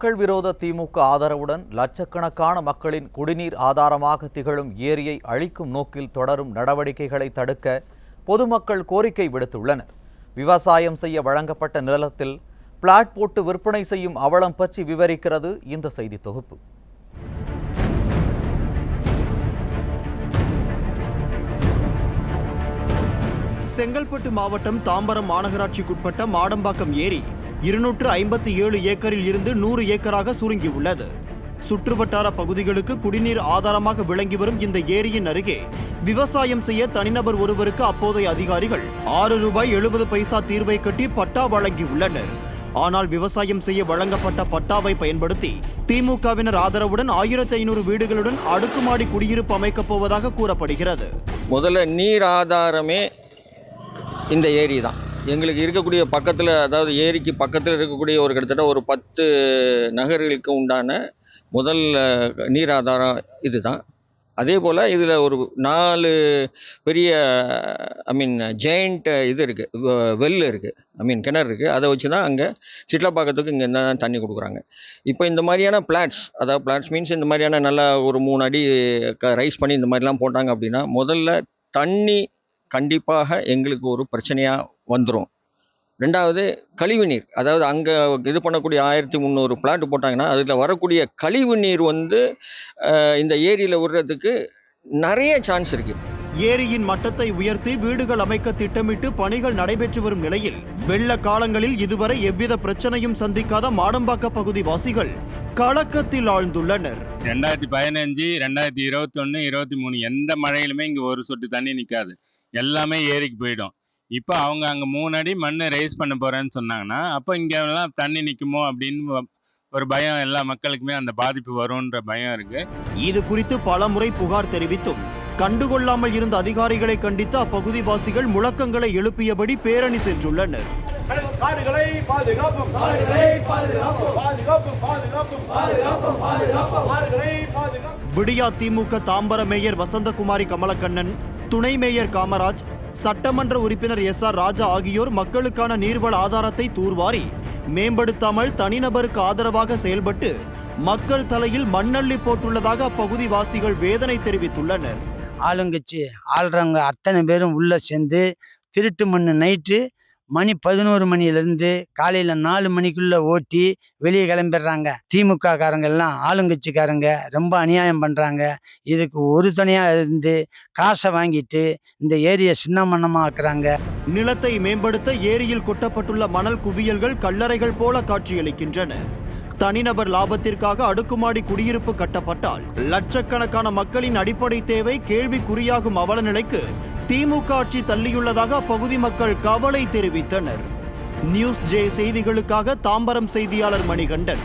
மக்கள் விரோத திமுக ஆதரவுடன் லட்சக்கணக்கான மக்களின் குடிநீர் ஆதாரமாக திகழும் ஏரியை அழிக்கும் நோக்கில் தொடரும் நடவடிக்கைகளை தடுக்க பொதுமக்கள் கோரிக்கை விடுத்துள்ளனர். விவசாயம் செய்ய வழங்கப்பட்ட நிலத்தில் பிளாட் போட்டு விற்பனை செய்யும் அவலம் பற்றி விவரிக்கிறது இந்த செய்தி தொகுப்பு. செங்கல்பட்டு மாவட்டம் தாம்பரம் மாநகராட்சிக்குட்பட்ட மாடம்பாக்கம் ஏரி 257 ஏக்கரில் இருந்து 100 ஏக்கராக சுருங்கியுள்ளது. சுற்றுவட்டார பகுதிகளுக்கு குடிநீர் ஆதாரமாக விளங்கி வரும் இந்த ஏரியின் அருகே விவசாயம் செய்ய தனிநபர் ஒருவருக்கு அப்போதைய அதிகாரிகள் ₹6.70 தீர்வை கட்டி பட்டா வழங்கியுள்ளனர். ஆனால் விவசாயம் செய்ய வழங்கப்பட்ட பட்டாவை பயன்படுத்தி திமுகவினர் ஆதரவுடன் 1500 வீடுகளுடன் அடுக்குமாடி குடியிருப்பு அமைக்கப் போவதாக கூறப்படுகிறது. முதல்ல நீர் ஆதாரமே இந்த ஏரி தான். எங்களுக்கு இருக்கக்கூடிய பக்கத்தில், அதாவது ஏரிக்கு பக்கத்தில் இருக்கக்கூடிய ஒரு கிட்டத்தட்ட ஒரு 10 நகர்களுக்கு உண்டான முதல் நீர் ஆதாரம் இது தான். அதே போல் இதில் ஒரு 4 பெரிய ஜெயண்ட் இது இருக்குது, வெல் இருக்குது, கிணறு இருக்குது. அதை வச்சு தான் அங்கே சிட்லாப்பாக்கத்துக்கு இங்கே தான் தண்ணி கொடுக்குறாங்க. இப்போ இந்த மாதிரியான பிளாட்ஸ், அதாவது பிளாட்ஸ் மீன்ஸ் இந்த மாதிரியான நல்லா ஒரு 3 அடி ரைஸ் பண்ணி இந்த மாதிரிலாம் போட்டாங்க அப்படின்னா முதல்ல தண்ணி கண்டிப்பாக எங்களுக்கு ஒரு பிரச்சனையாக வந்துடும். ரெண்டாவது கழிவு நீர், அதாவது அங்கே இது பண்ணக்கூடிய 1300 பிளாட் போட்டாங்கன்னா அதில் வரக்கூடிய கழிவு நீர் இந்த ஏரியில் விடுறதுக்கு நிறைய சான்ஸ் இருக்குது. ஏரியின் மட்டத்தை உயர்த்தி வீடுகள் அமைக்க திட்டமிட்டு பணிகள் நடைபெற்று வரும் நிலையில் வெள்ள காலங்களில் இதுவரை எவ்வித பிரச்சனையும் சந்திக்காத மாடம்பாக்க பகுதி வாசிகள் கலக்கத்தில் ஆழ்ந்துள்ளனர். 2015, 2021, 23 எந்த மழையிலுமே இங்கே ஒரு சொட்டு தண்ணி நிற்காது, எல்லாமே ஏரிக்கு போயிடும். இப்போ அவங்க அங்கே 3 அடி மண் ரைஸ் பண்ண போகிறேன்னு சொன்னாங்கன்னா அப்போ இங்கெல்லாம் தண்ணி நிற்குமோ அப்படின்னு ஒரு பயம் எல்லா மக்களுக்குமே, அந்த பாதிப்பு வரும்ன்ற பயம் இருக்குது. இது குறித்து பல முறை புகார் தெரிவித்தும் கண்டுகொள்ளாமல் இருந்த அதிகாரிகளை கண்டித்து அப்பகுதிவாசிகள் முழக்கங்களை எழுப்பியபடி பேரணி சென்றுள்ளனர். விடியா திமுக தாம்பர மேயர் வசந்தகுமாரி கமலக்கண்ணன், துணை மேயர் காமராஜ், சட்டமன்ற உறுப்பினர் SR ராஜா ஆகியோர் மக்களுக்கான நீர்வள ஆதாரத்தை தூர்வாரி மேம்படுத்தாமல் தனிநபருக்கு ஆதரவாக செயல்பட்டு மக்கள் தலையில் மண்ணள்ளி போட்டுள்ளதாக அப்பகுதிவாசிகள் வேதனை தெரிவித்துள்ளனர். ஆளுங்கட்சி ஆள்றவங்க அத்தனை பேரும் உள்ள சேர்ந்து திருட்டு மண் நைட்டு மணி 11 மணிலேருந்து காலையில் 4 மணிக்குள்ளே ஓட்டி வெளியே கிளம்பிடுறாங்க. திமுக காரங்க எல்லாம் ஆளுங்கட்சிக்காரங்க ரொம்ப அநியாயம் பண்ணுறாங்க. இதுக்கு ஒரு துணையாக இருந்து காசை வாங்கிட்டு இந்த ஏரியை சின்னமன்னமாக ஆக்குறாங்க. நிலத்தை மேம்படுத்த ஏரியில் கொட்டப்பட்டுள்ள மணல் குவியல்கள் கல்லறைகள் போல காட்சியளிக்கின்றன. தனிநபர் லாபத்திற்காக அடுக்குமாடி குடியிருப்பு கட்டப்பட்டால் லட்சக்கணக்கான மக்களின் அடிப்படை தேவை கேள்விக்குறியாகும் அவல நிலைக்கு திமுக ஆட்சி தள்ளியுள்ளதாக அப்பகுதி மக்கள் கவலை தெரிவித்தனர். நியூஸ் ஜே செய்திகளுக்காக தாம்பரம் செய்தியாளர் மணிகண்டன்.